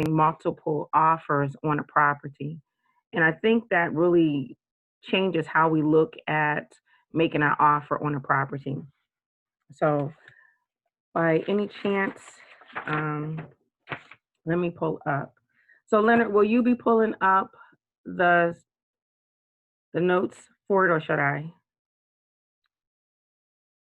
multiple offers on a property. And I think that really changes how we look at making an offer on a property. So, by any chance, um, let me pull up. So, Leonard, will you be pulling up the the notes for it, or should I?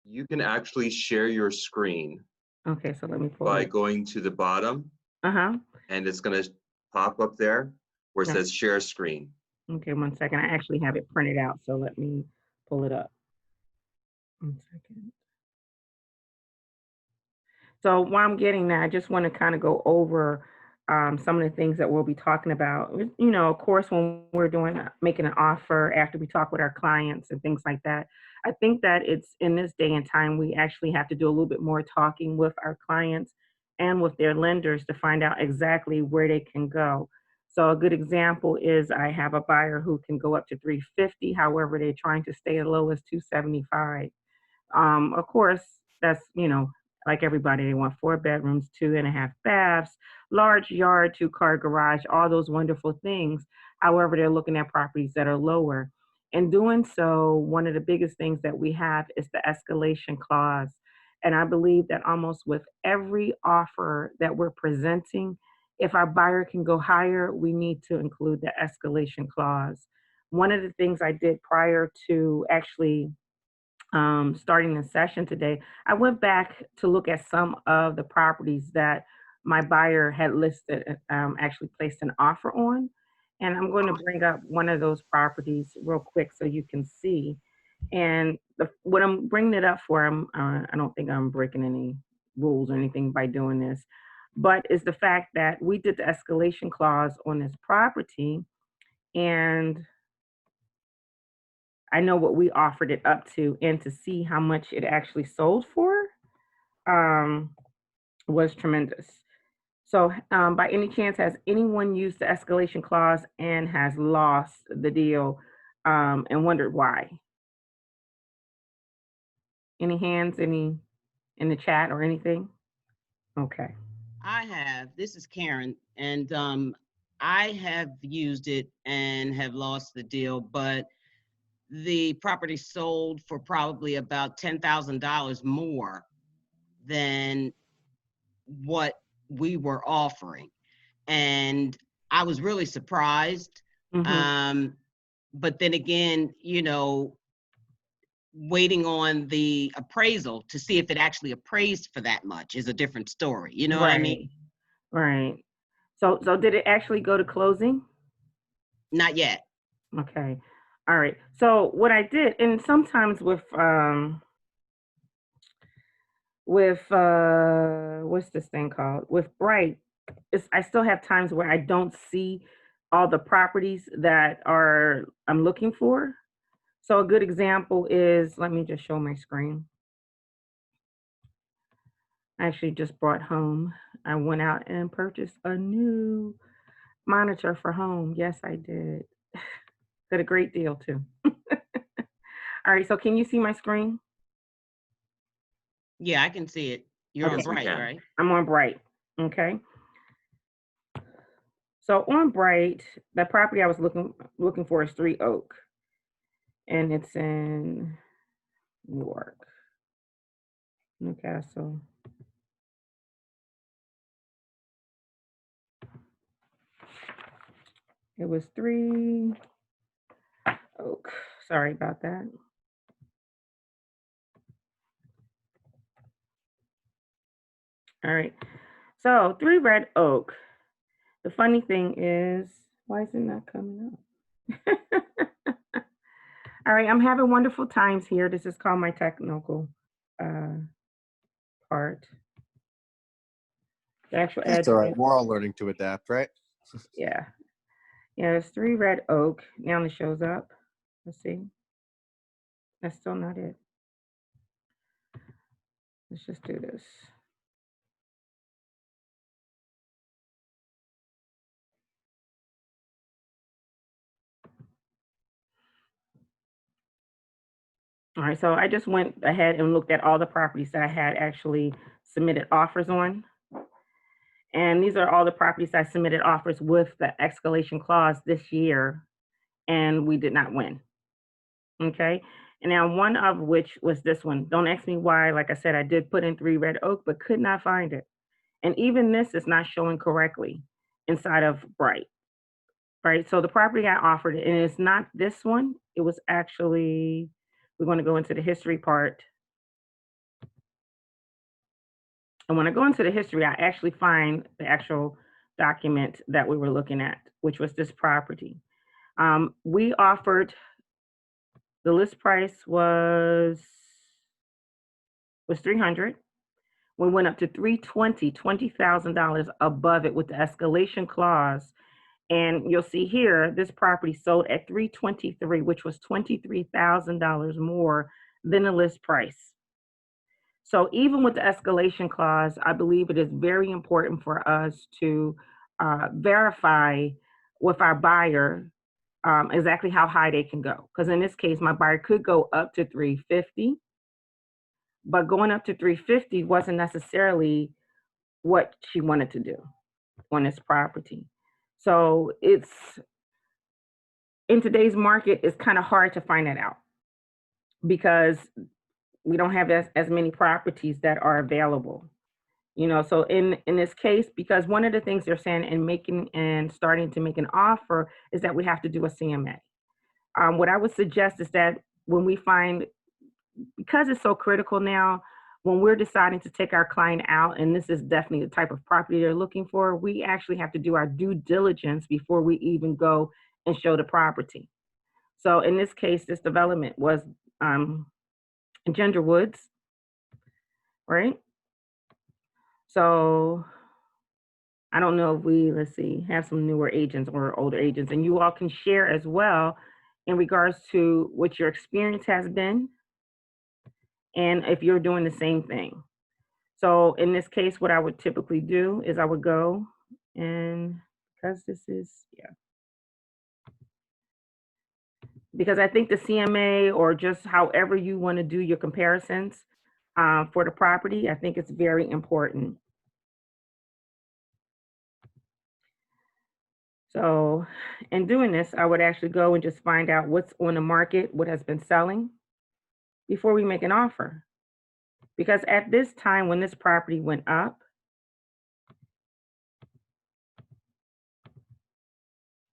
You can actually share your screen Okay, so let me pull by it. going to the bottom, Uh-huh. and it's going to pop up there where it Yeah. says share screen. Okay, one second. I actually have it printed out, so let me pull it up. 1 second. So while I'm getting that, I just want to kind of go over some of the things that we'll be talking about. Of course, when we're making an offer after we talk with our clients and things like that, I think that it's in this day and time, we actually have to do a little bit more talking with our clients and with their lenders to find out exactly where they can go. So a good example is I have a buyer who can go up to 350. However, they're trying to stay as low as 275. Of course, that's, like everybody, they want 4 bedrooms, 2.5 baths, large yard, 2-car garage, all those wonderful things. However, they're looking at properties that are lower. In doing so, one of the biggest things that we have is the escalation clause. And I believe that almost with every offer that we're presenting, if our buyer can go higher, we need to include the escalation clause. One of the things I did prior to actually starting the session today, I went back to look at some of the properties that my buyer had listed, actually placed an offer on. And I'm going to bring up one of those properties real quick so you can see. And what I'm bringing it up for, I don't think I'm breaking any rules or anything by doing this, but is the fact that we did the escalation clause on this property, and I know what we offered it up to, and to see how much it actually sold for um, was tremendous. So, by any chance, has anyone used the escalation clause and has lost the deal and wondered why? Any hands, any in the chat or anything? Okay. I have. This is Karen, and I have used it and have lost the deal, but the property sold for probably about $10,000 more than what we were offering. And I was really surprised. Hmm. But then again, waiting on the appraisal to see if it actually appraised for that much is a different story. You know what I mean? Right. Right. So did it actually go to closing? Not yet. Okay. All right. So what I did, and sometimes with what's this thing called? With Bright, I still have times where I don't see all the properties that are I'm looking for. So a good example is, let me just show my screen. I actually just brought home. I went out and purchased a new monitor for home. Yes, I did. Got a great deal too. All right, so can you see my screen? Yeah, I can see it. You're on Okay, Yes, we Bright, can. right? I'm on Bright. Okay. So on Bright, the property I was looking for is 3 Oak, and it's in Newark, Newcastle. It was 3 Oak. Sorry about that. All right. So 3 Red Oak. The funny thing is, why is it not coming up? All right, I'm having wonderful times here. This is called my technical uh, part. The actual That's all address. right. We're all learning to adapt, right? Yeah. Yeah, it's 3 Red Oak. Now it shows up. Let's see. That's still not it. Let's just do this. All right, so I just went ahead and looked at all the properties that I had actually submitted offers on. And these are all the properties I submitted offers with the escalation clause this year, and we did not win. Okay. And now one of which was this one. Don't ask me why. Like I said, I did put in 3 Red Oak, but could not find it. And even this is not showing correctly inside of Bright. Right. So the property I offered, and it's not this one. It was actually, we're going to go into the history part. And when I go into the history, I actually find the actual document that we were looking at, which was this property. We offered, the list price was 300. We went up to 320, $20,000 above it with the escalation clause. And you'll see here, this property sold at 323, which was $23,000 more than the list price. So even with the escalation clause, I believe it is very important for us to verify with our buyer exactly how high they can go. Because in this case, my buyer could go up to 350, but going up to 350 wasn't necessarily what she wanted to do on this property. So it's, in today's market, it's kind of hard to find that out because we don't have as many properties that are available. So in this case, because one of the things they're saying in making and starting to make an offer is that we have to do a CMA. What I would suggest is that when we find, because it's so critical now, when we're deciding to take our client out, and this is definitely the type of property they're looking for, we actually have to do our due diligence before we even go and show the property. So in this case, this development was in Ginger Woods, right? So I don't know if we, let's see, have some newer agents or older agents, and you all can share as well in regards to what your experience has been and if you're doing the same thing. So in this case, what I would typically do is I would go and, because this is, yeah, because I think the CMA or just however you want to do your comparisons for the property, I think it's very important. So in doing this, I would actually go and just find out what's on the market, what has been selling before we make an offer. Because at this time, when this property went up,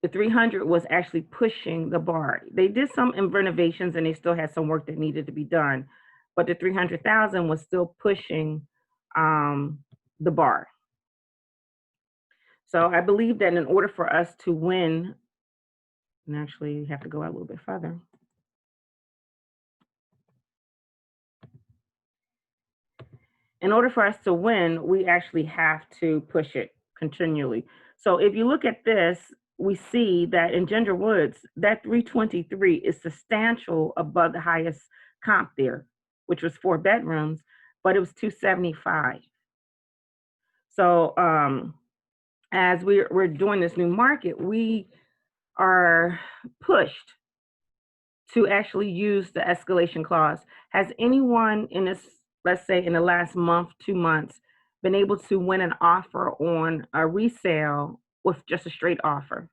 the 300 was actually pushing the bar. They did some renovations and they still had some work that needed to be done, but the 300,000 was still pushing the bar. So I believe that in order for us to win, and actually you have to go out a little bit further. In order for us to win, we actually have to push it continually. So if you look at this, we see that in Ginger Woods, that 323 is substantial above the highest comp there, which was 4 bedrooms, but it was 275. So as we're doing this new market, we are pushed to actually use the escalation clause. Has anyone in this, let's say in the last month, 2 months, been able to win an offer on a resale with just a straight offer?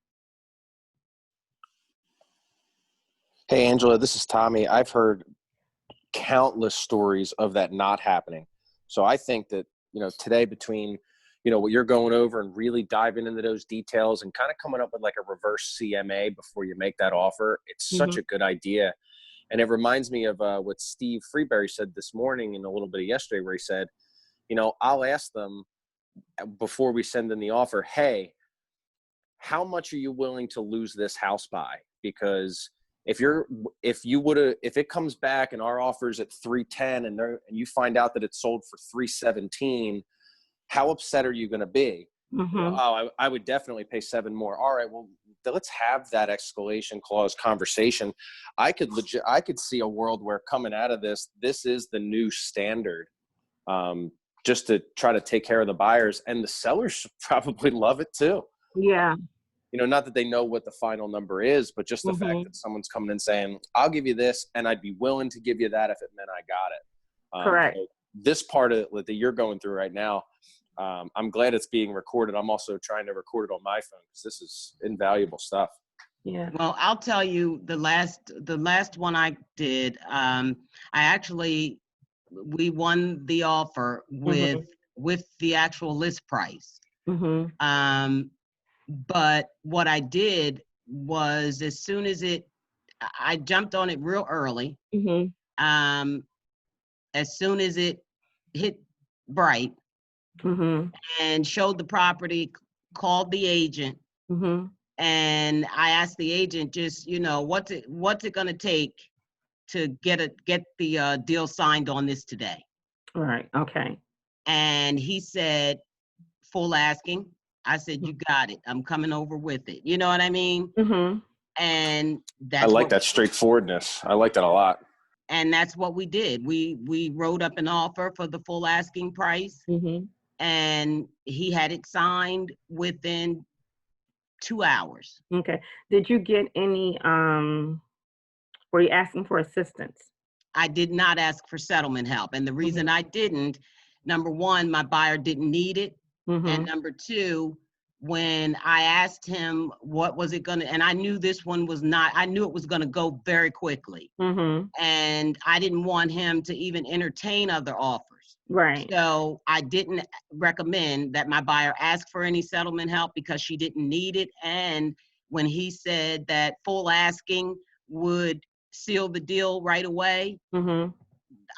Hey, Angela, this is Tommy. I've heard countless stories of that not happening. So I think that, today between, what you're going over and really diving into those details and kind of coming up with like a reverse CMA before you make that offer, it's such a good idea. And it reminds me of what Steve Freeberry said this morning and a little bit of yesterday, where he said, I'll ask them before we send in the offer, hey, how much are you willing to lose this house by? Because if it comes back and our offer's at 310 and you find out that it's sold for 317, how upset are you going to be? Oh, I would definitely pay 7 more. All right, well, let's have that escalation clause conversation. I could see a world where coming out of this is the new standard, just to try to take care of the buyers, and the sellers probably love it too. Yeah. Not that they know what the final number is, but just the fact that someone's coming in saying, I'll give you this, and I'd be willing to give you that if it meant I got it. Correct. So this part of it that you're going through right now, I'm glad it's being recorded. I'm also trying to record it on my phone because this is invaluable stuff. Yeah. Well, I'll tell you the last one I did, we won the offer Mhm. with the actual list price. Mhm. But what I did was as soon as I jumped on it real early. Mhm. Um, as soon as it hit bright Mhm. and showed the property, called the agent, Mhm. and I asked the agent just, what's it gonna take to get the deal signed on this today? Right. Okay. And he said, full asking. I said, you got it. I'm coming over with it. You know what I mean? Mhm. And I like that straightforwardness. I like that a lot. that's what we did. We wrote up an offer for the full asking price, Mhm. and he had it signed within 2 hours. Okay. Did you get any were you asking for assistance? I did not ask for settlement help. And the reason Mhm. I didn't, number one, my buyer didn't need it. And Mhm. number two, when I asked him what was it gonna, and I knew this one was not, I knew it was gonna go very quickly. Mhm. And I didn't want him to even entertain other offers. Right. So I didn't recommend that my buyer ask for any settlement help because she didn't need it. And when he said that full asking would seal the deal right away, Mhm.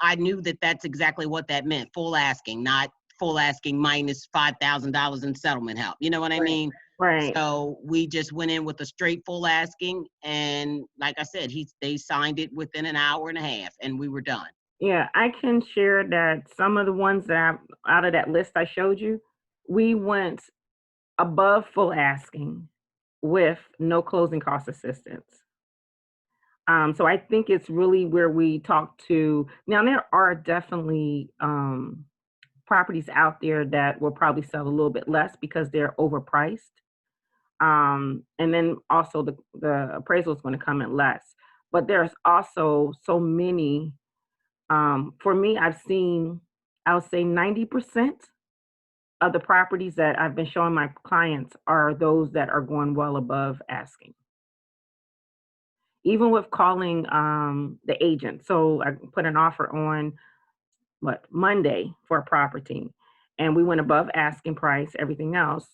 I knew that that's exactly what that meant. Full asking, not full asking minus $5,000 in settlement help. You know what I Right. mean? Right. So we just went in with a straight full asking, and like I said, they signed it within an hour and a half, and we were done. Yeah, I can share that some of the ones that out of that list I showed you, we went above full asking with no closing cost assistance. So I think it's really where we talk to now. There are definitely properties out there that will probably sell a little bit less because they're overpriced. And then also the appraisal is going to come in less. But there's also so many. For me, I've seen, I would say 90% of the properties that I've been showing my clients are those that are going well above asking. Even with calling the agent. So I put an offer on Monday for a property, and we went above asking price, everything else.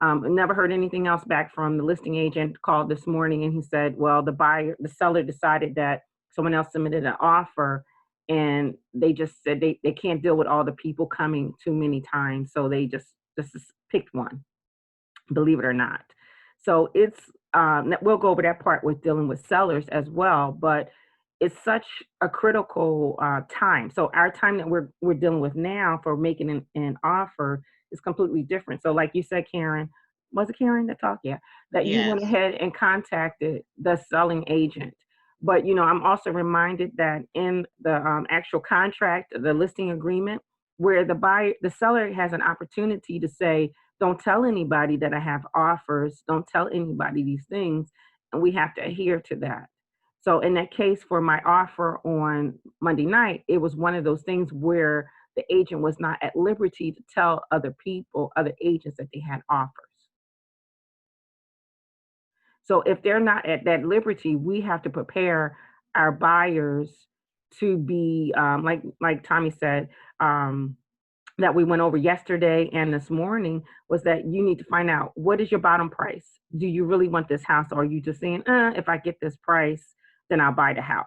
Never heard anything else back from the listing agent. Called this morning and he said, well, the seller decided that someone else submitted an offer, and they just said they can't deal with all the people coming too many times, so they just picked one, believe it or not. So it's we'll go over that part with dealing with sellers as well, but it's such a critical time. So our time that we're dealing with now for making an offer is completely different. So like you said, Karen, was it Karen that talked? Yeah, that you went Yes. ahead and contacted the selling agent. But I'm also reminded that in the actual contract, the listing agreement, where the seller has an opportunity to say, don't tell anybody that I have offers. Don't tell anybody these things. And we have to adhere to that. So in that case, for my offer on Monday night, it was one of those things where the agent was not at liberty to tell other people, other agents, that they had offers. So if they're not at that liberty, we have to prepare our buyers to be like Tommy said, that we went over yesterday and this morning, was that you need to find out, what is your bottom price? Do you really want this house? Or are you just saying, if I get this price, then I'll buy the house?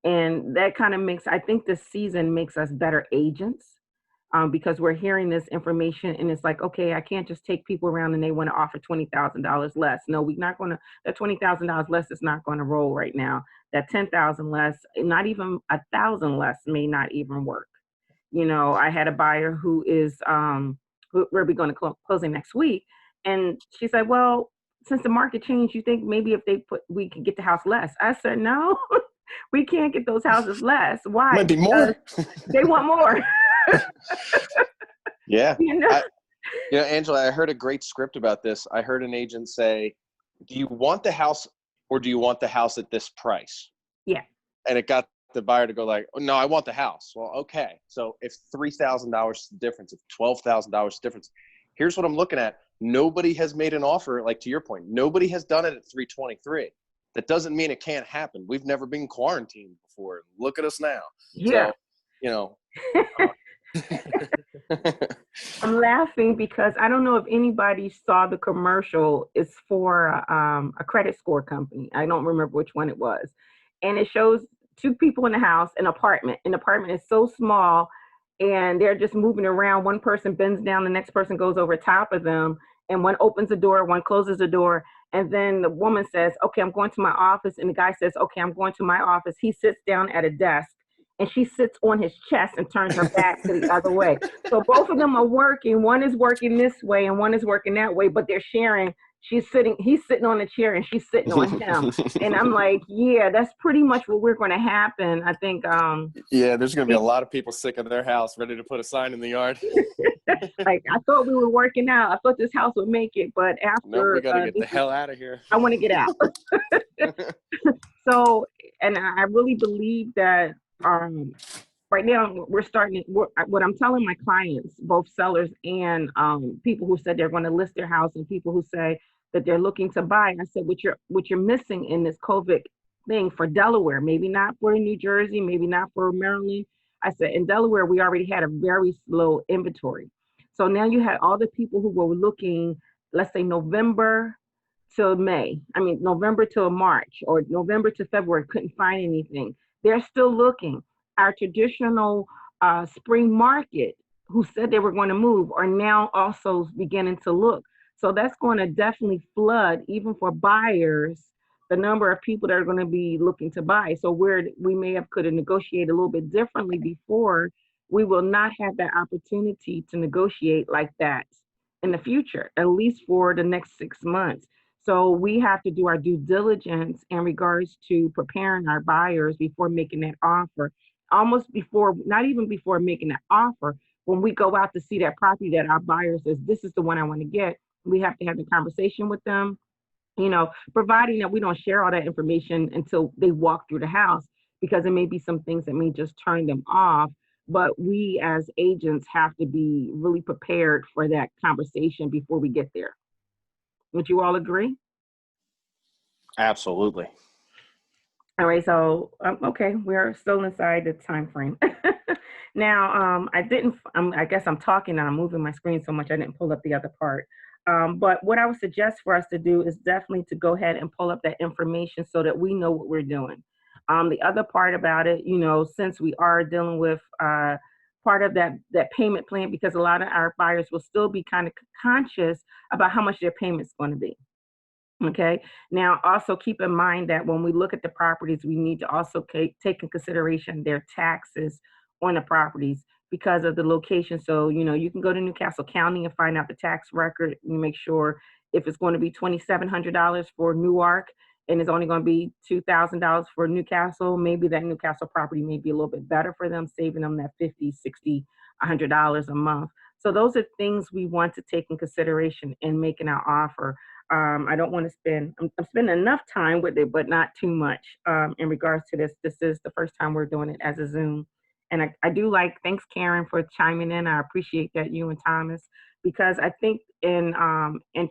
And that kind of I think this season makes us better agents, because we're hearing this information and it's like, okay, I can't just take people around and they want to offer $20,000 less. No, we're not going to, that $20,000 less is not going to roll right now. That 10,000 less, not even 1,000 less may not even work. I had a buyer who is, we're going to closing next week. And she said, well, since the market changed, you think maybe if we could get the house less? I said, no, we can't get those houses less. Why? Might be Because more. they want more. Yeah. you know? Angela, I heard a great script about this. I heard an agent say, do you want the house or do you want the house at this price? Yeah. And it got the buyer to go like, oh, no, I want the house. Well, okay. So if $3,000 difference, if $12,000 difference, here's what I'm looking at. Nobody has made an offer, like to your point, nobody has done it at 323. That doesn't mean it can't happen. We've never been quarantined before. Look at us now. Yeah. So, you know. I'm laughing because I don't know if anybody saw the commercial. It's for a credit score company. I don't remember which one it was. And it shows two people in the house, an apartment. An apartment is so small and they're just moving around. One person bends down, the next person goes over top of them, and one opens the door, one closes the door. And then the woman says, okay, I'm going to my office. And the guy says, okay, I'm going to my office. He sits down at a desk and she sits on his chest and turns her back to the other way. So both of them are working. One is working this way and one is working that way, but they're sharing. He's sitting on the chair and she's sitting on him. And I'm like, yeah, that's pretty much what we're going to happen. I think. Yeah, there's going to be a lot of people sick of their house, ready to put a sign in the yard. Like, I thought we were working out. I thought this house would make it, but after. No, we got to get the hell out of here. I want to get out. So, and I really believe that right now what I'm telling my clients, both sellers and people who said they're going to list their house and people who say that they're looking to buy. I said, what you're missing in this COVID thing for Delaware, maybe not for New Jersey, maybe not for Maryland. I said, in Delaware, we already had a very slow inventory. So now you had all the people who were looking, let's say November till May. I mean, November till March or November to February, couldn't find anything. They're still looking. Our traditional spring market, who said they were going to move, are now also beginning to look. So that's going to definitely flood, even for buyers, the number of people that are going to be looking to buy. So where we may have could have negotiated a little bit differently before, we will not have that opportunity to negotiate like that in the future, at least for the next 6 months. So we have to do our due diligence in regards to preparing our buyers before making that offer. Almost before, not even before making that offer, when we go out to see that property that our buyer says, this is the one I want to get, we have to have the conversation with them, providing that we don't share all that information until they walk through the house, because there may be some things that may just turn them off. But we as agents have to be really prepared for that conversation before we get there. Would you all agree? Absolutely. All right, so okay, we're still inside the time frame. Now, I didn't. I guess I'm talking and I'm moving my screen so much I didn't pull up the other part. But what I would suggest for us to do is definitely to go ahead and pull up that information so that we know what we're doing. The other part about it, since we are dealing with part of that payment plan, because a lot of our buyers will still be kind of conscious about how much their payment's going to be. Okay. Now, also keep in mind that when we look at the properties, we need to also take in consideration their taxes on the properties because of the location. So, you can go to Newcastle County and find out the tax record. You make sure if it's going to be $2,700 for Newark and it's only going to be $2,000 for Newcastle, maybe that Newcastle property may be a little bit better for them, saving them that $50, $60, $100 a month. So those are things we want to take in consideration in making our offer. I don't want to I'm spending enough time with it, but not too much in regards to this. This is the first time we're doing it as a Zoom. And I do thanks Karen for chiming in. I appreciate that, you and Thomas, because I think in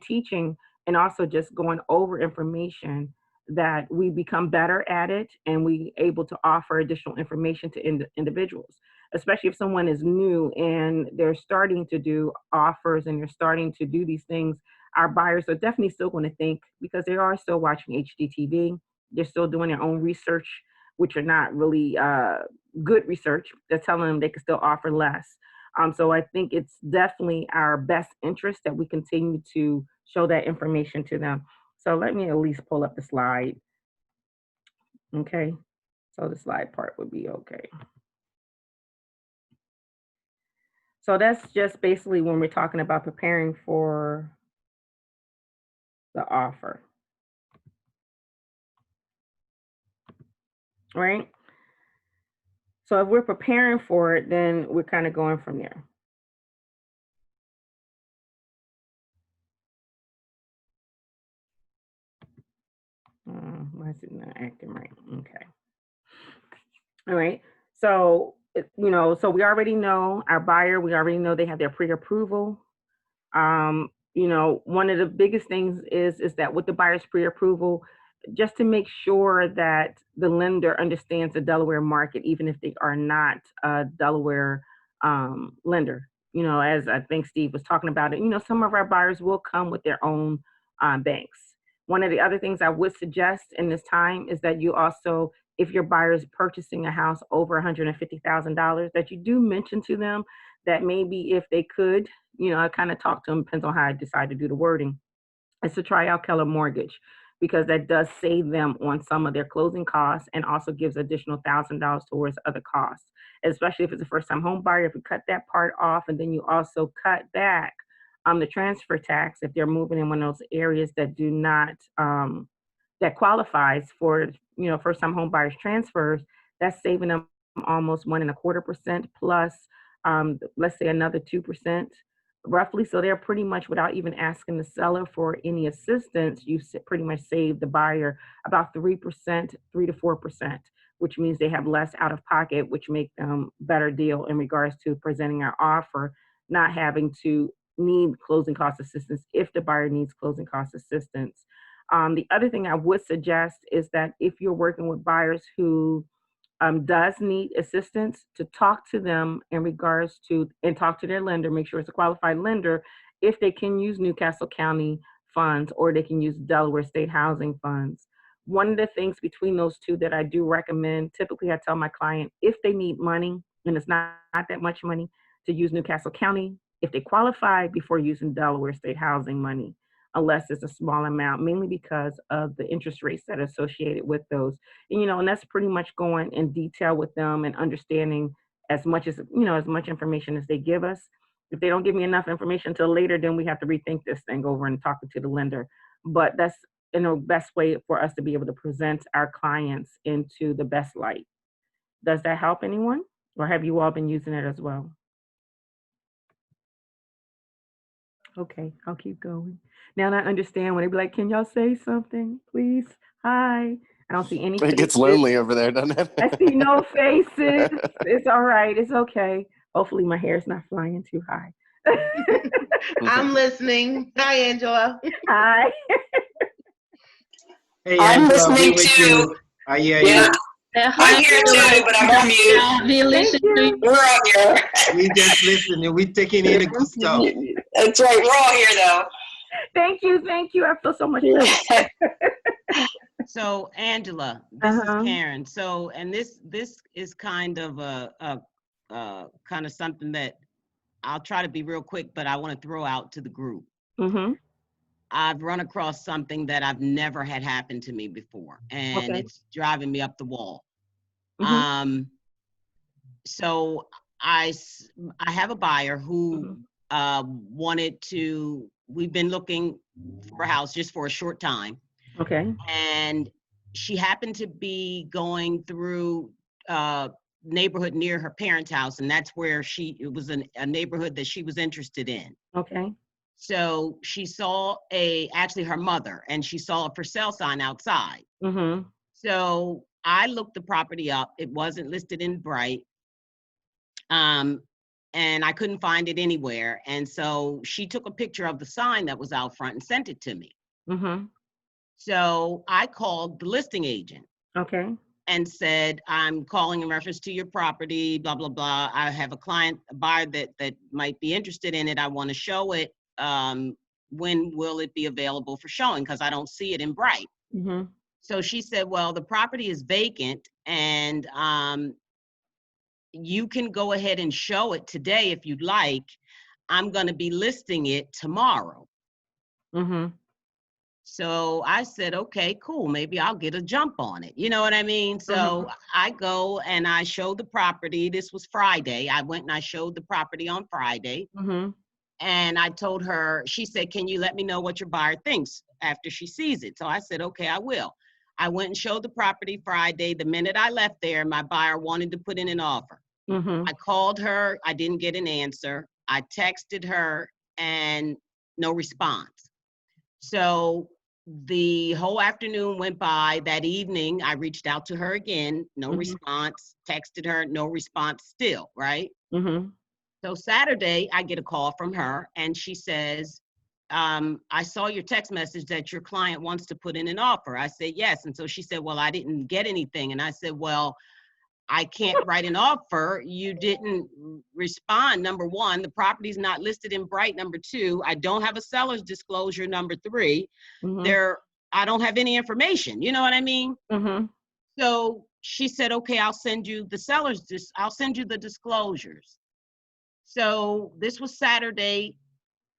teaching and also just going over information that we become better at it and we able to offer additional information to individuals, especially if someone is new and they're starting to do offers and they're starting to do these things. Our buyers are definitely still going to think, because they are still watching HGTV, they're still doing their own research, which are not really good research. They're telling them they can still offer less. So I think it's definitely our best interest that we continue to show that information to them. So let me at least pull up the slide. Okay, so the slide part would be okay. So that's just basically when we're talking about preparing for the offer, right? So if we're preparing for it, then we're kind of going from there. Why is it not acting right? Okay. All right. So, so we already know our buyer, we already know they have their pre-approval. One of the biggest things is that with the buyer's pre-approval, just to make sure that the lender understands the Delaware market, even if they are not a Delaware lender. As I think Steve was talking about it, some of our buyers will come with their own banks. One of the other things I would suggest in this time is that you also, if your buyer is purchasing a house over $150,000, that you do mention to them that maybe if they could, I kind of talk to them, depends on how I decide to do the wording, is to try out Keller Mortgage because that does save them on some of their closing costs and also gives additional $1,000 towards other costs, especially if it's a first time home buyer. If you cut that part off and then you also cut back the transfer tax if they're moving in one of those areas that do not that qualifies for first time home buyers transfers, that's saving them almost 1.25% plus let's say another 2% roughly. So they're pretty much, without even asking the seller for any assistance, you pretty much save the buyer about 3%, 3 to 4%, which means they have less out of pocket, which make them better deal in regards to presenting our offer, not having to need closing cost assistance if the buyer needs closing cost assistance. The other thing I would suggest is that if you're working with buyers who does need assistance, to talk to them in regards to and talk to their lender, make sure it's a qualified lender, if they can use Newcastle County funds or they can use Delaware State Housing funds. One of the things between those two that I do recommend, typically I tell my client if they need money and it's not that much money, to use Newcastle County if they qualify before using Delaware State Housing money, unless it's a small amount, mainly because of the interest rates that are associated with those. And that's pretty much going in detail with them and understanding as much information as they give us. If they don't give me enough information until later, then we have to rethink this thing over and talk to the lender. But that's best way for us to be able to present our clients into the best light. Does that help anyone, or have you all been using it as well? Okay, I'll keep going. Now that I understand when they be like, "Can y'all say something, please? Hi." I don't see any It gets faces. lonely over there, doesn't I see no faces. it? It's all right. It's okay. Hopefully my hair's not flying too high. I'm listening. Hi, Angela. Hi. Hey, I'm Angela, we listening with too. you. I hear Yeah, you. I'm here too, but I'm on mute. Thank you. We're all here. We just listening. We taking in the good stuff. That's right. We're all here though. Thank you. Thank you. I feel so much better. So Angela, this is Uh-huh. Karen. So, and this is kind of kind of something that I'll try to be real quick, but I want to throw out to the group. Mm-hmm. I've run across something that I've never had happen to me before, and Okay. it's driving me up the wall. Mm-hmm. So I have a buyer who Mm-hmm. wanted to. We've been looking for a house just for a short time, Okay. and she happened to be going through neighborhood near her parents' house, and that's where it was a neighborhood that she was interested in. Okay. So she saw actually her mother, and she saw a for sale sign outside. Mm-hmm. So I looked the property up. It wasn't listed in Bright. And I couldn't find it anywhere. And so she took a picture of the sign that was out front and sent it to me. Mm-hmm. So I called the listing agent Okay. and said, I'm calling in reference to your property, blah, blah, blah. I have a buyer that might be interested in it. I want to show it. When will it be available for showing? Because I don't see it in Bright. Mm-hmm. So she said, well, the property is vacant and you can go ahead and show it today if you'd like. I'm going to be listing it tomorrow. Mm-hmm. So I said, okay, cool. Maybe I'll get a jump on it. You know what I mean? So I go and I show the property. This was Friday. I went and I showed the property on Friday. Mm-hmm. And I told her, she said, can you let me know what your buyer thinks after she sees it? So I said, okay, I will. I went and showed the property Friday. The minute I left there, my buyer wanted to put in an offer. Mm-hmm. I called her. I didn't get an answer. I texted her and no response. So The whole afternoon went by. That evening, I reached out to her again, no Mhm. response, texted her, no response still, right? Mhm. So Saturday, I get a call from her and she says, I saw your text message that your client wants to put in an offer. I said, yes. And so she said, well, I didn't get anything. And I said, well, I can't write an offer. You didn't respond. Number one, the property's not listed in Bright. Number two, I don't have a seller's disclosure. Number three, Mhm. there, I don't have any information. You know what I mean? Mhm. So she said, okay, I'll send you the I'll send you the disclosures. So this was Saturday,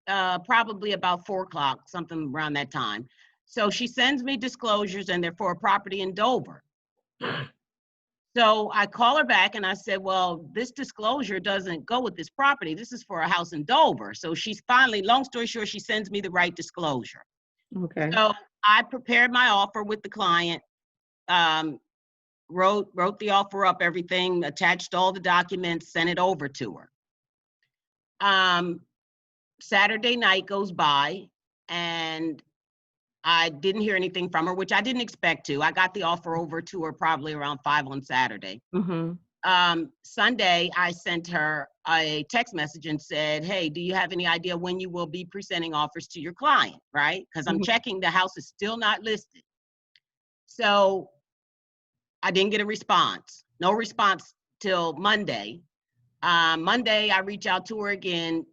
probably about 4 o'clock, something around that time. So she sends me disclosures and they're for a property in Dover. So I call her back and I said, well, this disclosure doesn't go with this property. This is for a house in Dover. So she's finally, long story short, she sends me the right disclosure. Okay. So I prepared my offer with the client, um, wrote the offer up, everything, attached all the documents, sent it over to her. Saturday night goes by and I didn't hear anything from her, which I didn't expect to. I got the offer over to her probably around 5 on Saturday. Mhm. Sunday, I sent her a text message and said, hey, do you have any idea when you will be presenting offers to your client, right? Because I'm Mhm. checking the house is still not listed. So I didn't get a response. No response till Monday. Monday, I reach out to her again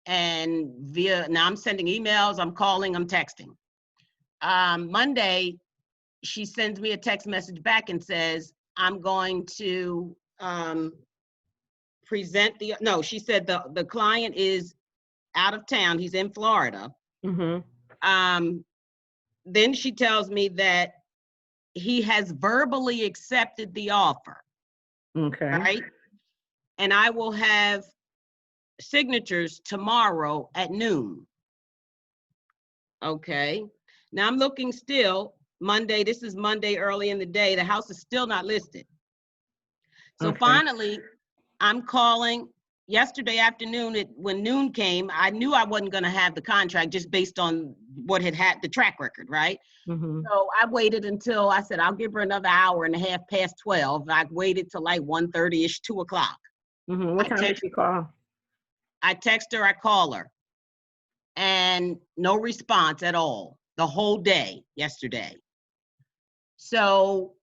and now I'm sending emails, I'm calling, I'm texting. Monday, she sends me a text message back and says, I'm going to present no, she said the client is out of town. He's in Florida. Mhm. Then she tells me that he has verbally accepted the offer, Okay. right? And I will have signatures tomorrow at noon. Okay. Now I'm looking still Monday. This is Monday early in the day. The house is still not listed. So Okay. finally, I'm calling yesterday afternoon when noon came. I knew I wasn't going to have the contract just based on what had the track record, right? Mhm. So I waited until I said, I'll give her another hour and a half past 12. I waited till like 1:30ish, 2 o'clock. Mhm. What time did she call? I text her, I call her, and no response at all the whole day yesterday. So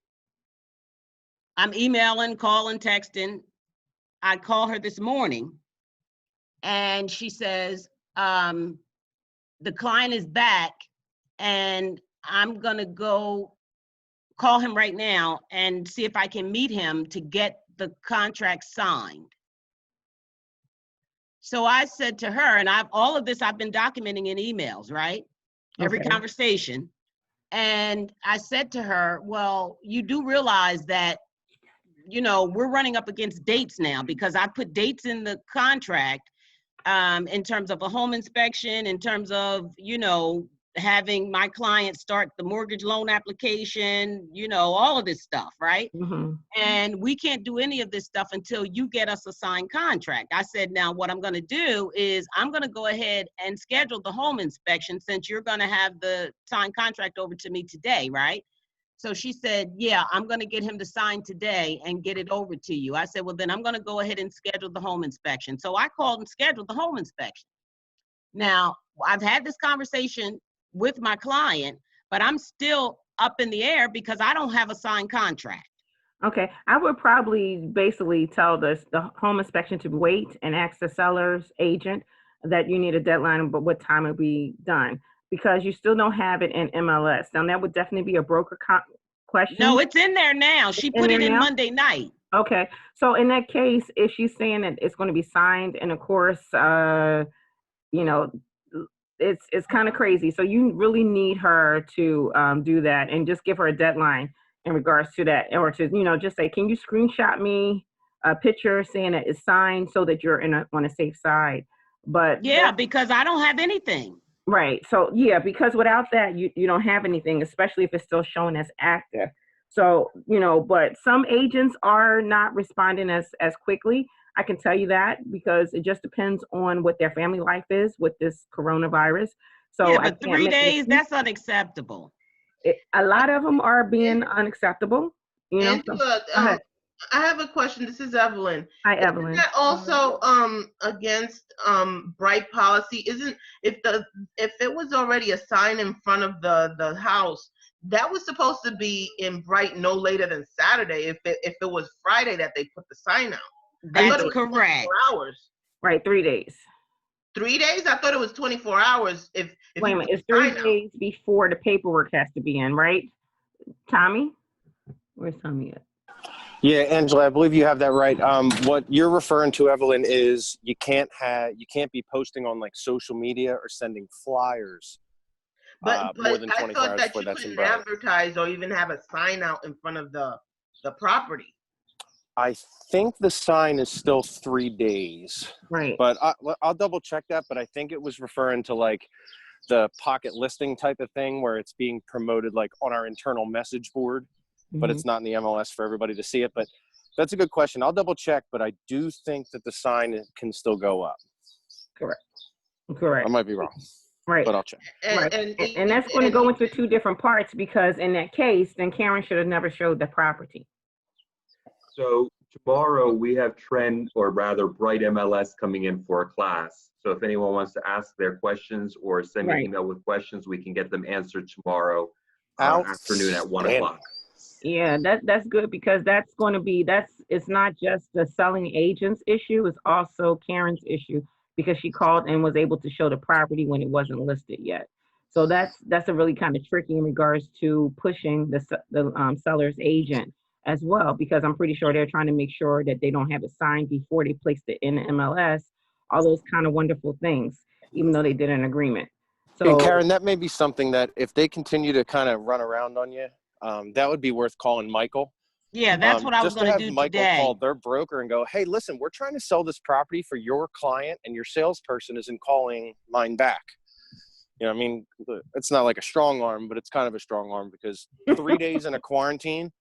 I'm emailing, calling, texting. I call her this morning and she says, the client is back and I'm gonna go call him right now and see if I can meet him to get the contract signed. So I said to her, and all of this I've been documenting in emails, right? Every Okay. conversation. And I said to her, well, you do realize that, we're running up against dates now because I put dates in the contract, in terms of a home inspection, in terms of, having my client start the mortgage loan application, all of this stuff, right? Mhm. And we can't do any of this stuff until you get us a signed contract. I said, now what I'm going to do is I'm going to go ahead and schedule the home inspection since you're going to have the signed contract over to me today, right? So she said, yeah, I'm going to get him to sign today and get it over to you. I said, well, then I'm going to go ahead and schedule the home inspection. So I called and scheduled the home inspection. Now, I've had this conversation with my client, but I'm still up in the air because I don't have a signed contract. Okay. I would probably basically tell the home inspection to wait and ask the seller's agent that you need a deadline, but what time it'll be done because you still don't have it in MLS. Now that would definitely be a broker question. No, it's in there now. She In put there it in now? Monday night. Okay. So in that case, if she's saying that it's going to be signed, and of course, you know, it's kind of crazy. So you really need her to do that and just give her a deadline in regards to that, or to just say, can you screenshot me a picture saying that it's signed so that you're on a safe side. But Yeah, because I don't have anything. right. So yeah, because without that, you don't have anything, especially if it's still showing as active. So, but some agents are not responding as quickly. I can tell you that because it just depends on what their family life is with this coronavirus. So Yeah, I but can't 3 make an days, excuse. that's unacceptable. A lot of them are being unacceptable, you know. So, Angela, go ahead. I have a question. This is Evelyn. Hi, Isn't Evelyn. that also against bright policy? Isn't if it was already a sign in front of the house, that was supposed to be in bright no later than Saturday. If it was Friday that they put the sign out, I thought That's it was correct. 24 hours. Right, 3 days. 3 days? I thought it was 24 hours. If Wait you a put minute, it's the 3 sign out. days before the paperwork has to be in, right? Tommy? Where's Tommy at? Yeah, Angela, I believe you have that right. What you're referring to, Evelyn, is you can't be posting on like social media or sending flyers But more than I 24 thought hours that before you that's in couldn't bright. advertise or even have a sign out in front of the property. I think the sign is still 3 days, Right. but I'll double check that. But I think it was referring to like the pocket listing type of thing where it's being promoted like on our internal message board, but it's not in the MLS for everybody to see it. But that's a good question. I'll double check, but I do think that the sign can still go up. Correct. I might be wrong, Right. but I'll check. Right. And that's going to go into 2 different parts, because in that case, then Karen should have never showed the property. So tomorrow we have Trend, or rather Bright MLS, coming in for a class. So if anyone wants to ask their questions or send me an email with questions, we can get them answered tomorrow afternoon at 1 o'clock. Yeah, that's good, because that's going to be, it's not just the selling agent's issue, it's also Karen's issue, because she called and was able to show the property when it wasn't listed yet. So that's a really kind of tricky in regards to pushing the seller's agent as well, because I'm pretty sure they're trying to make sure that they don't have it signed before they placed it in the MLS, all those kind of wonderful things, even though they did an agreement. So And Karen, that may be something that if they continue to kind of run around on you, that would be worth calling Michael. Yeah, that's what I was Just to going to have do Michael today. call their broker and go, hey, listen, we're trying to sell this property for your client, and your salesperson isn't calling mine back. You know, I mean, it's not like a strong arm, but it's kind of a strong arm, because 3 days in a quarantine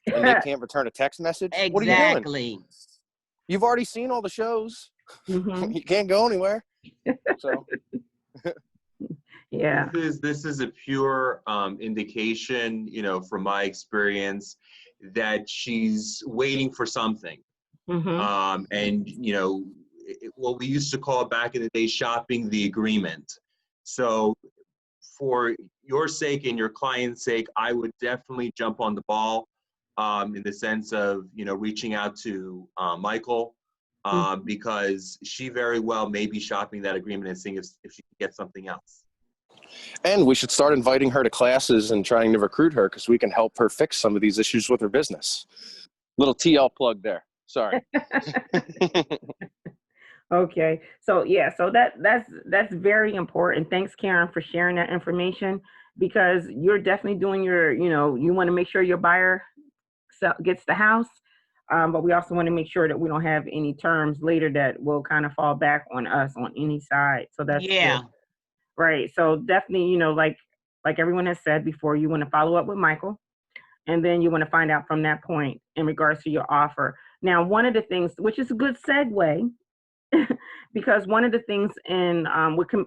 and they can't return a text message. Exactly. What are you doing? You've already seen all the shows. You can't go anywhere. So. Yeah. This is a pure indication, you know, from my experience, that she's waiting for something. And, you know, what we used to call back in the day, shopping the agreement. So for your sake and your client's sake, I would definitely jump on the ball in the sense of, you know, reaching out to Michael, because she very well may be shopping that agreement and seeing if she can get something else. And we should start inviting her to classes and trying to recruit her, because we can help her fix some of these issues with her business. Little TL plug there. Sorry. Okay. So yeah, so that's very important. Thanks, Karen, for sharing that information, because you're definitely doing your, you know, you want to make sure your buyer gets the house, but we also want to make sure that we don't have any terms later that will kind of fall back on us on any side. So that's good. Right. So definitely, you know, like everyone has said before, you want to follow up with Michael, and then you want to find out from that point in regards to your offer. Now, one of the things, which is a good segue, because one of the things in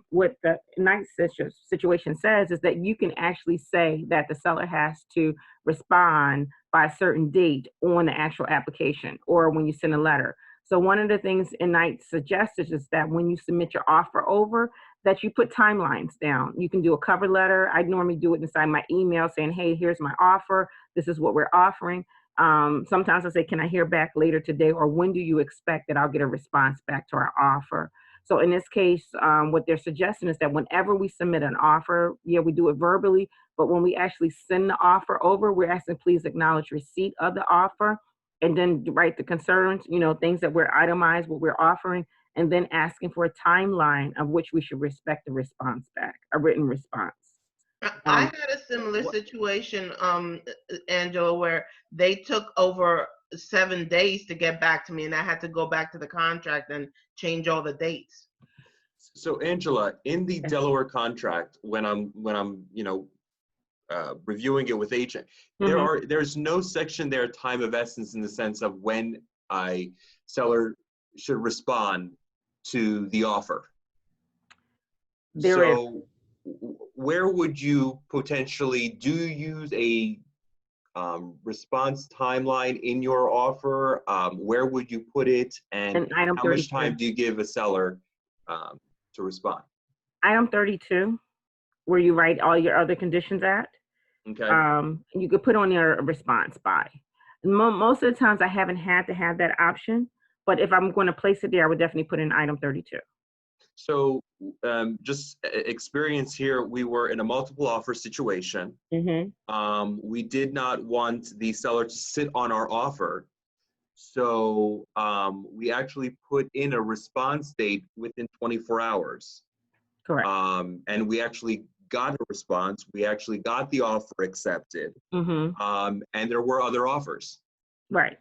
what the night situation says is that you can actually say that the seller has to respond by a certain date on the actual application or when you send a letter. So one of the things in night suggested is that when you submit your offer over, that you put timelines down. You can do a cover letter. I normally do it inside my email saying, hey, here's my offer. This is what we're offering. Sometimes I say, can I hear back later today, or when do you expect that I'll get a response back to our offer? So in this case, what they're suggesting is that whenever we submit an offer, yeah, we do it verbally, but when we actually send the offer over, we're asking please acknowledge receipt of the offer, and then write the concerns, you know, things that we're itemized, what we're offering, and then asking for a timeline of which we should respect the response back, a written response. I had a similar situation, Angela, where they took over 7 days to get back to me, and I had to go back to the contract and change all the dates. So Angela, in the Delaware contract, when I'm you know, reviewing it with agent, there's no section there, time of essence, in the sense of when a seller should respond to the offer. There is. where would you potentially, do you use a response timeline in your offer? Where would you put it? And And item how much 32. time do you give a seller to respond? Item 32, where you write all your other conditions at. Okay. You could put on your response by. Most of the times I haven't had to have that option, but if I'm going to place it there, I would definitely put in item 32. So just experience here, we were in a multiple offer situation. We did not want the seller to sit on our offer. So we actually put in a response date within 24 hours. Correct. And we actually got a response. We actually got the offer accepted. And there were other offers. Right.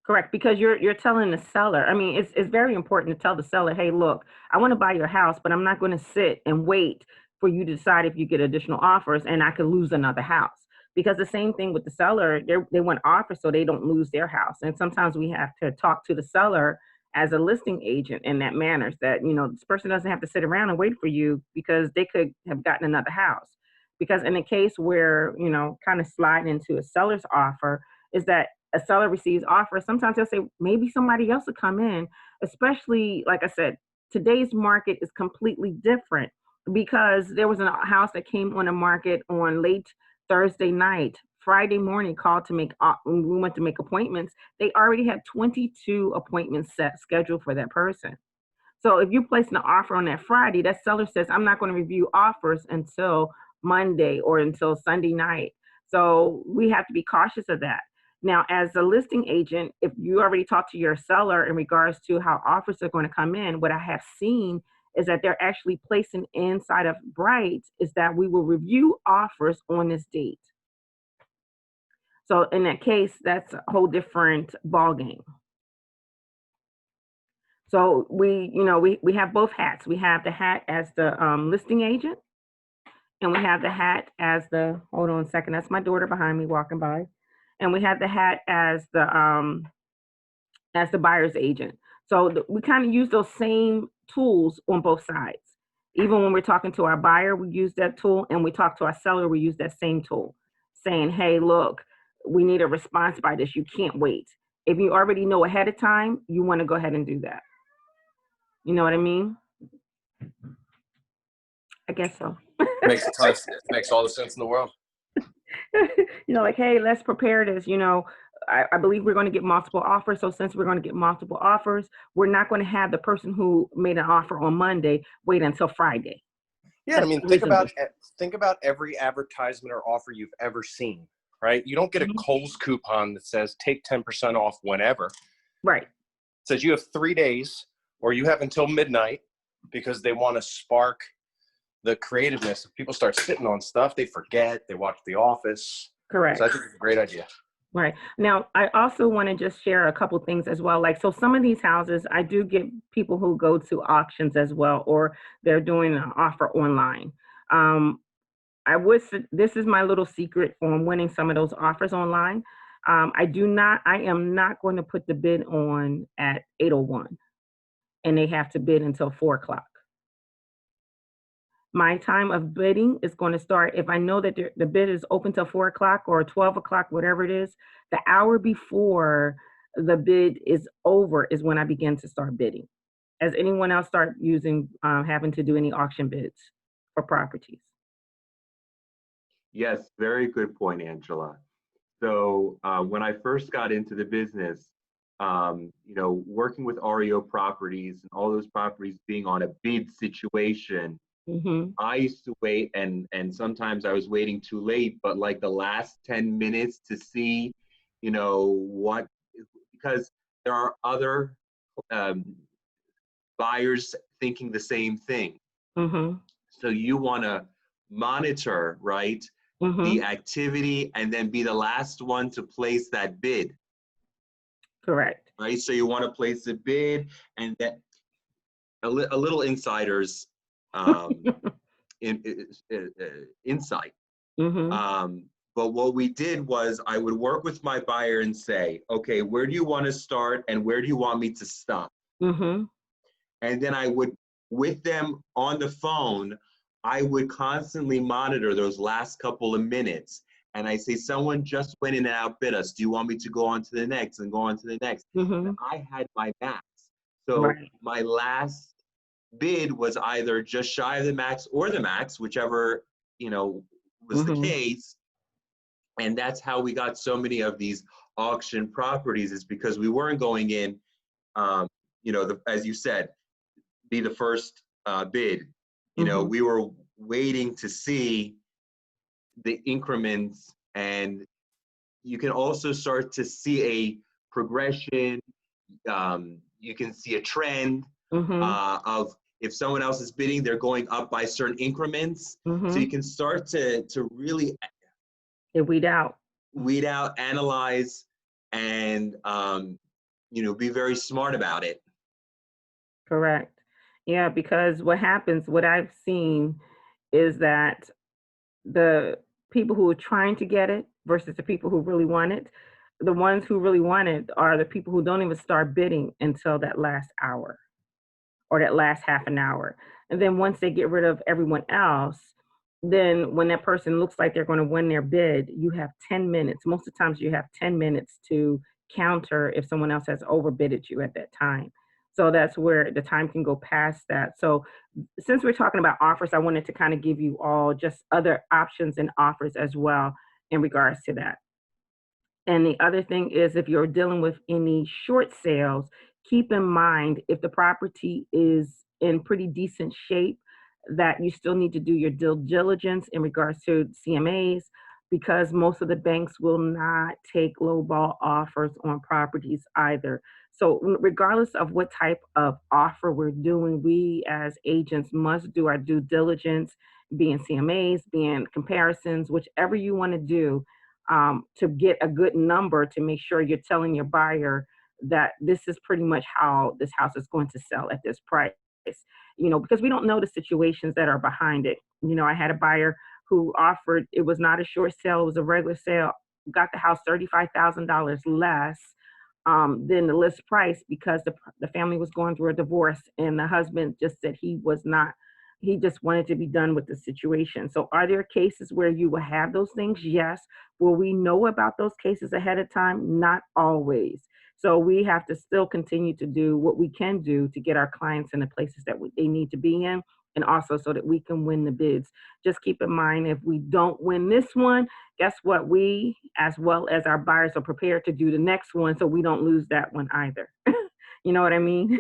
Correct, because you're telling the seller. I mean, it's very important to tell the seller, hey, look, I want to buy your house, but I'm not going to sit and wait for you to decide if you get additional offers, and I could lose another house. Because the same thing with the seller, they want offers so they don't lose their house. And sometimes we have to talk to the seller as a listing agent in that manner, that this person doesn't have to sit around and wait for you because they could have gotten another house. Because in a case where kind of slide into a seller's offer is that a seller receives offers, sometimes they'll say maybe somebody else will come in, especially, like I said, today's market is completely different because there was a house that came on the market on late Thursday night. Friday morning called to we went to make appointments. They already had 22 appointments scheduled for that person. So if you place an offer on that Friday, that seller says, I'm not going to review offers until Monday or until Sunday night. So we have to be cautious of that. Now, as a listing agent, if you already talked to your seller in regards to how offers are going to come in, what I have seen is that they're actually placing inside of Bright is that we will review offers on this date. So in that case, that's a whole different ballgame. So we have both hats. We have the hat as the listing agent, and we have the hat as the, hold on a second, that's my daughter behind me walking by. And we have the hat as the buyer's agent. So we kind of use those same tools on both sides. Even when we're talking to our buyer, we use that tool, and we talk to our seller, we use that same tool, saying, hey, look, we need a response by this. You can't wait. If you already know ahead of time, you want to go ahead and do that. You know what I mean? I guess so. Makes all the sense in the world. Like, hey, let's prepare this. I believe we're going to get multiple offers. So since we're going to get multiple offers, we're not going to have the person who made an offer on Monday wait until Friday. Yeah, I mean, think about every advertisement or offer you've ever seen, right? You don't get a Kohl's coupon that says take 10% off whenever. Right. It says you have 3 days or you have until midnight because they want to spark the creativeness. If people start sitting on stuff, they forget, they watch The Office. Correct. So I think it's a great idea. Right. Now, I also want to just share a couple things as well. Like, so some of these houses, I do get people who go to auctions as well, or they're doing an offer online. This is my little secret on winning some of those offers online. I am not going to put the bid on at 8:01 and they have to bid until 4:00. My time of bidding is going to start if I know that the bid is open till 4:00 or 12:00, whatever it is. The hour before the bid is over is when I begin to start bidding. Has anyone else start having to do any auction bids for properties? Yes, very good point, Angela. So when I first got into the business, working with REO properties and all those properties being on a bid situation, I used to wait, and sometimes I was waiting too late, but like the last 10 minutes to see, because there are other buyers thinking the same thing. So you want to monitor, right, the activity and then be the last one to place that bid. Correct. Right, so you want to place the bid, and that a little insiders insight. But what we did was I would work with my buyer and say, okay, where do you want to start and where do you want me to stop? And then I would, with them on the phone, I would constantly monitor those last couple of minutes. And I say, someone just went in and outbid us. Do you want me to go on to the next and go on to the next? Mm-hmm. I had my max. So Right. my last bid was either just shy of the max or the max, whichever, was the Mm-hmm. case. And that's how we got so many of these auction properties, is because we weren't going in, um, as you said, be the first bid. Mm-hmm. We were waiting to see the increments, and you can also start to see a progression. You can see a trend Mm-hmm. of, if someone else is bidding, they're going up by certain increments. So Mm-hmm. you can start to really If weed out. weed out, analyze, and be very smart about it. Correct. Yeah, because what I've seen is that the people who are trying to get it versus the people who really want it, the ones who really want it are the people who don't even start bidding until that last hour or that last half an hour. And then once they get rid of everyone else, then when that person looks like they're going to win their bid, you have 10 minutes. Most of the times you have 10 minutes to counter if someone else has overbidded you at that time. So that's where the time can go past that. So since we're talking about offers, I wanted to kind of give you all just other options and offers as well in regards to that. And the other thing is, if you're dealing with any short sales, keep in mind if the property is in pretty decent shape, that you still need to do your due diligence in regards to CMAs, because most of the banks will not take lowball offers on properties either. So, regardless of what type of offer we're doing, we as agents must do our due diligence, being CMAs, being comparisons, whichever you want to do, to get a good number to make sure you're telling your buyer that this is pretty much how this house is going to sell at this price. Because we don't know the situations that are behind it. I had a buyer who offered, it was not a short sale, it was a regular sale, got the house $35,000 less than the list price, because the family was going through a divorce, and the husband just said he just wanted to be done with the situation. So are there cases where you will have those things? Yes. Will we know about those cases ahead of time? Not always. So we have to still continue to do what we can do to get our clients in the places that they need to be in, and also so that we can win the bids. Just keep in mind, if we don't win this one, guess what? We, as well as our buyers, are prepared to do the next one, so we don't lose that one either. You know what I mean?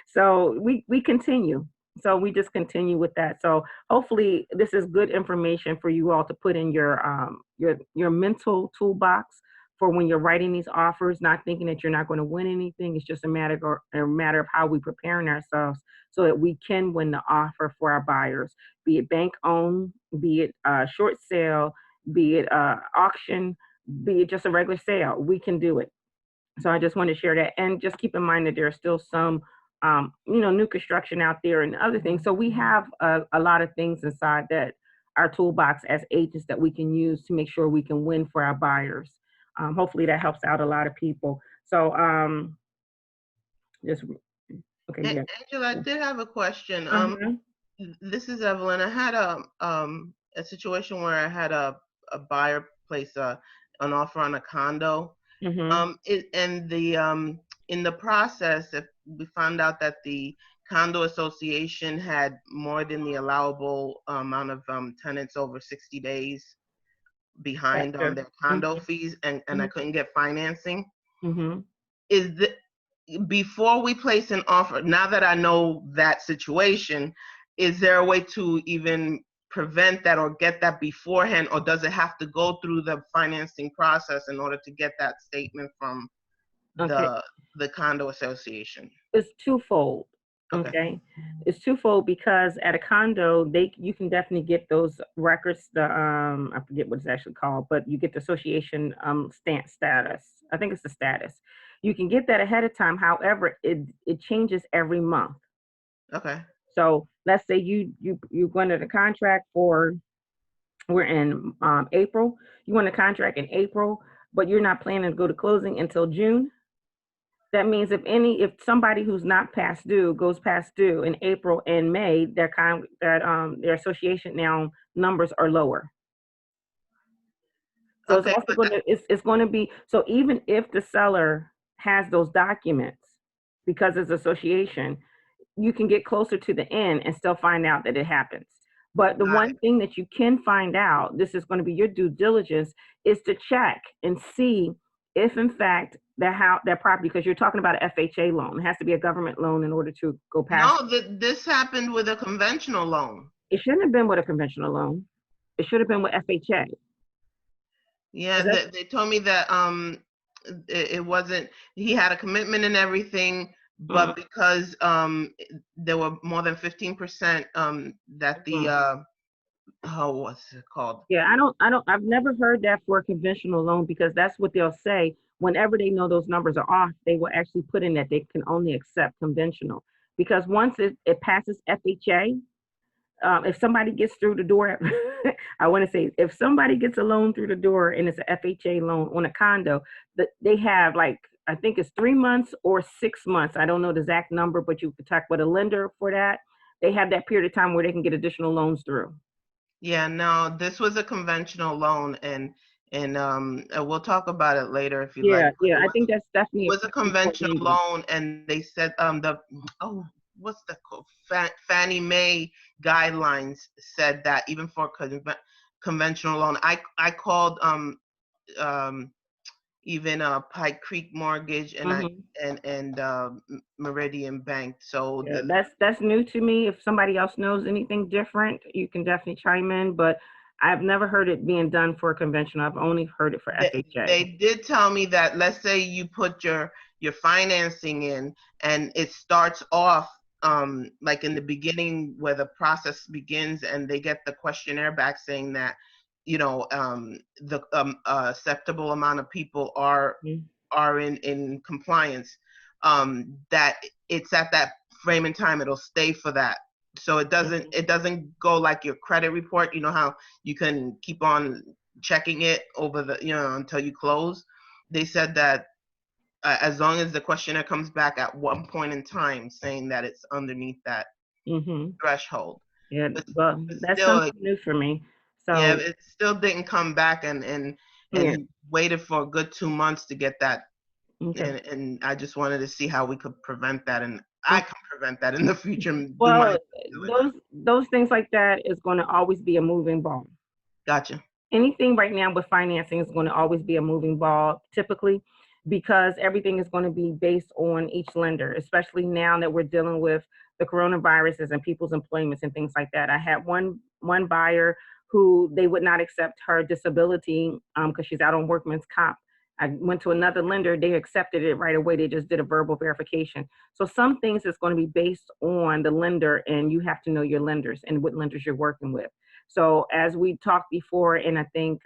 So we continue. So we just continue with that. So hopefully this is good information for you all to put in your mental toolbox for when you're writing these offers, not thinking that you're not going to win anything. It's just a matter of how we preparing ourselves so that we can win the offer for our buyers, be it bank owned, be it short sale, be it auction, be it just a regular sale. We can do it. So I just want to share that, and just keep in mind that there are still some, new construction out there and other things. So we have a lot of things inside that our toolbox as agents that we can use to make sure we can win for our buyers. Hopefully that helps out a lot of people. So just okay, yeah. Angela, I did have a question. Uh-huh. This is Evelyn. I had a situation where I had a buyer place an offer on a condo. Mm-hmm. And the in the process, if we found out that the condo association had more than the allowable amount of tenants over 60 days behind on Gotcha. their condo Mm-hmm. fees, and I couldn't get financing. Mm-hmm. Is the Before we place an offer, now that I know that situation, is there a way to even prevent that or get that beforehand, or does it have to go through the financing process in order to get that statement from Okay. the condo association? It's twofold. Okay. Okay, it's twofold because at a condo, you can definitely get those records. The I forget what it's actually called, but you get the association stamp status. I think it's the status. You can get that ahead of time. However, it changes every month. Okay. So let's say you go into the contract for, we're in April. You want a contract in April, but you're not planning to go to closing until June. That means if somebody who's not past due goes past due in April and May, their association now numbers are lower. So it's Okay, also but it's going to be, so even if the seller has those documents, because it's association, you can get closer to the end and still find out that it happens. But the got it. one thing that you can find out, this is going to be your due diligence, is to check and see if in fact that property, because you're talking about an FHA loan, it has to be a government loan in order to go past. No, this happened with a conventional loan. It shouldn't have been with a conventional loan. It should have been with FHA. Yeah, they told me that it wasn't. He had a commitment and everything, but because there were more than 15% that the oh, what's it called? Yeah, I've never heard that for a conventional loan, because that's what they'll say. Whenever they know those numbers are off, they will actually put in that they can only accept conventional. Because once it passes FHA, if somebody gets through the door, I want to say, if somebody gets a loan through the door and it's an FHA loan on a condo, that they have, like, I think it's 3 months or 6 months. I don't know the exact number, but you can talk with a lender for that. They have that period of time where they can get additional loans through. Yeah, no, this was a conventional loan, and we'll talk about it later if you like. Yeah, yeah, I think that's It definitely was a conventional loan, and they said what's the called? Fannie Mae guidelines said that even for conventional loan. I called even Pike Creek Mortgage and Mhm. Meridian Bank. So Yeah, that's new to me. If somebody else knows anything different, you can definitely chime in. But I've never heard it being done for a conventional. I've only heard it for FHA. they did tell me that, let's say you put your financing in and it starts off like in the beginning where the process begins, and they get the questionnaire back saying that the acceptable amount of people are Mhm. in compliance, that it's at that frame in time it'll stay for that. So it doesn't go like your credit report. You know how you can keep on checking it over the until you close. They said that as long as the questionnaire comes back at one point in time saying that it's underneath that Mhm. threshold, Yeah, but, well, but that's still, something new for me. yeah, So it still didn't come back, and yeah, he waited for a good 2 months to get that. okay. And I just wanted to see how we could prevent that, and I Okay. can prevent that in the future and do my Well, diligence. those things like that is going to always be a moving ball. Gotcha. Anything right now with financing is going to always be a moving ball, typically, because everything is going to be based on each lender, especially now that we're dealing with the coronaviruses and people's employments and things like that. I had one buyer who they would not accept her disability because she's out on workman's comp. I went to another lender, they accepted it right away. They just did a verbal verification. So some things is going to be based on the lender, and you have to know your lenders and what lenders you're working with. So as we talked before, and I think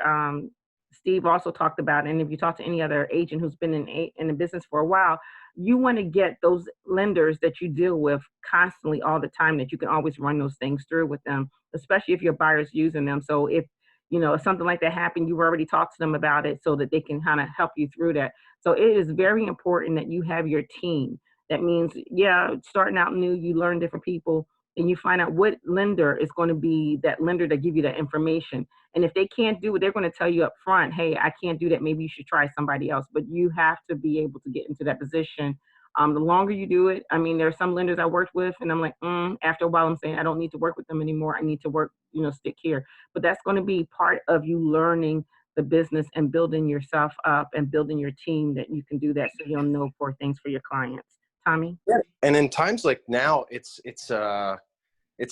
Steve also talked about, and if you talk to any other agent who's been in the business for a while, you want to get those lenders that you deal with constantly all the time, that you can always run those things through with them, especially if your buyer's using them. So if something like that happened, you've already talked to them about it so that they can kind of help you through that. So it is very important that you have your team. That means, yeah, starting out new, you learn different people, and you find out what lender is going to be that lender to give you that information. And if they can't do it, they're going to tell you up front, hey, I can't do that. Maybe you should try somebody else. But you have to be able to get into that position. The longer you do it, I mean, there are some lenders I worked with, and I'm like, after a while, I'm saying, I don't need to work with them anymore. I need to work, stick here. But that's going to be part of you learning the business and building yourself up and building your team, that you can do that so you'll know for things for your clients. Tommy? Yeah. And in times like now, it's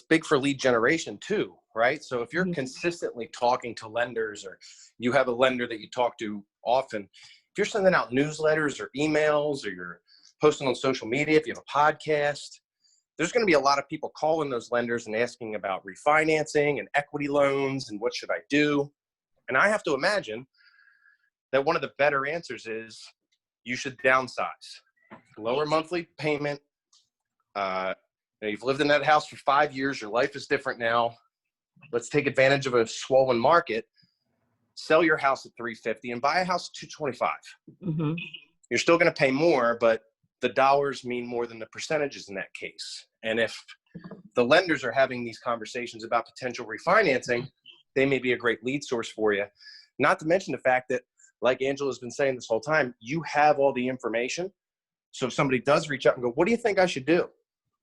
big for lead generation too, right? So if you're consistently talking to lenders, or you have a lender that you talk to often, if you're sending out newsletters or emails, or you're posting on social media, if you have a podcast, there's going to be a lot of people calling those lenders and asking about refinancing and equity loans and what should I do. And I have to imagine that one of the better answers is you should downsize, lower monthly payment. You've lived in that house for 5 years. Your life is different now. Let's take advantage of a swollen market. Sell your house at $350 and buy a house at $225. Mm-hmm. You're still going to pay more, but the dollars mean more than the percentages in that case. And if the lenders are having these conversations about potential refinancing, they may be a great lead source for you. Not to mention the fact that, like Angela's been saying this whole time, you have all the information. So if somebody does reach out and go, what do you think I should do?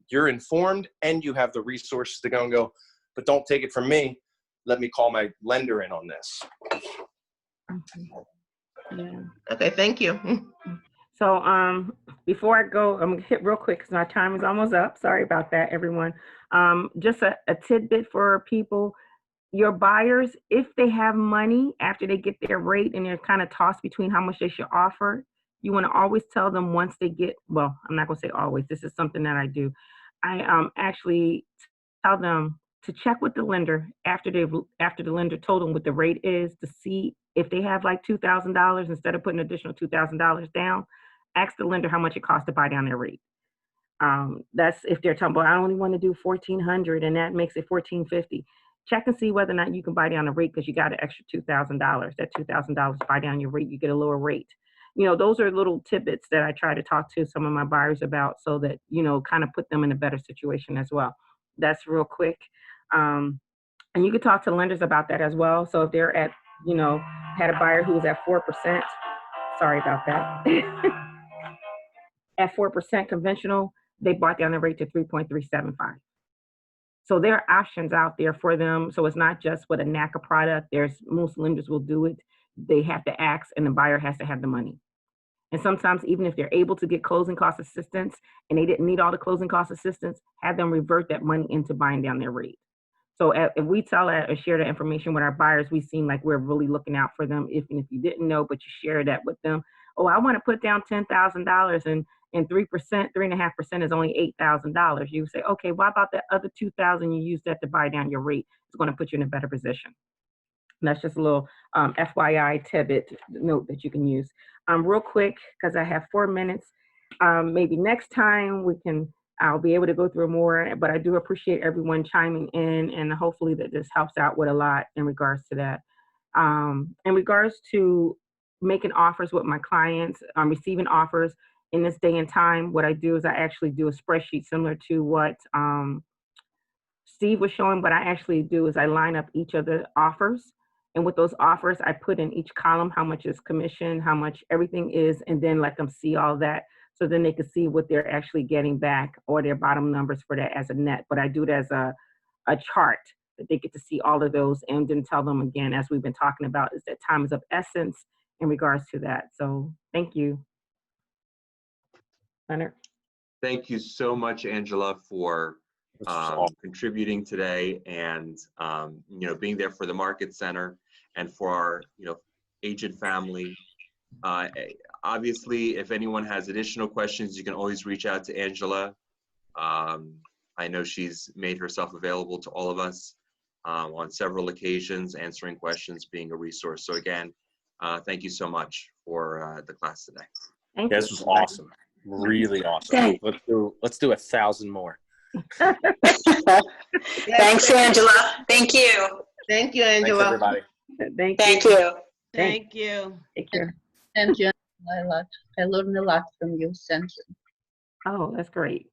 You're informed and you have the resources to go and go, but don't take it from me. Let me call my lender in on this. Yeah. Okay, thank you. So before I go, I'm gonna hit real quick because our time is almost up. Sorry about that, everyone. Just a tidbit for people. Your buyers, if they have money after they get their rate and they're kind of tossed between how much they should offer, you want to always tell them once they get, well, I'm not going to say always, this is something that I do. I actually tell them to check with the lender after the lender told them what the rate is to see if they have like $2,000 instead of putting additional $2,000 down, ask the lender how much it costs to buy down their rate. That's if they're talking about, I only want to do 1,400 and that makes it 1,450. Check and see whether or not you can buy down the rate because you got an extra $2,000. That $2,000 buy down your rate, you get a lower rate. You know, those are little tidbits that I try to talk to some of my buyers about so that, you know, kind of put them in a better situation as well. That's real quick. And you can talk to lenders about that as well. So if they're at, you know, had a buyer who was at 4%, sorry about that, at 4% conventional, they bought down the rate to 3.375. So there are options out there for them. So it's not just with a NACA product. Most lenders will do it. They have to ask and the buyer has to have the money. And sometimes even if they're able to get closing cost assistance and they didn't need all the closing cost assistance, have them revert that money into buying down their rate. So if we tell that or share that information with our buyers, we seem like we're really looking out for them. Even if you didn't know, but you share that with them. Oh, I want to put down $10,000 and 3%, 3.5% is only $8,000. You say, okay, what about that other $2,000 you use that to buy down your rate? It's going to put you in a better position. And that's just a little FYI tidbit note that you can use. Real quick, because I have 4 minutes. Maybe next time I'll be able to go through more, but I do appreciate everyone chiming in and hopefully that this helps out with a lot in regards to that. In regards to making offers with my clients, receiving offers in this day and time, what I do is I actually do a spreadsheet similar to what Steve was showing. What I actually do is I line up each of the offers. And with those offers, I put in each column how much is commission, how much everything is, and then let them see all that. So then they can see what they're actually getting back or their bottom numbers for that as a net. But I do it as a chart that they get to see all of those and then tell them again, as we've been talking about, is that time is of essence in regards to that. So thank you. Leonard. Thank you so much, Angela, for contributing today and you know, being there for the Market Center and for our, you know, agent family. Obviously, if anyone has additional questions, you can always reach out to Angela. I know she's made herself available to all of us on several occasions, answering questions, being a resource. So again, thank you so much for the class today. Thank you. This was awesome. Really awesome. Let's do 1,000 more. Thanks, Angela. Thank you. Thank you, Angela. Thanks, everybody. Thank you. Thank you. Take care. Thank you a lot. I learned a lot from you. Thank you. Oh, that's great.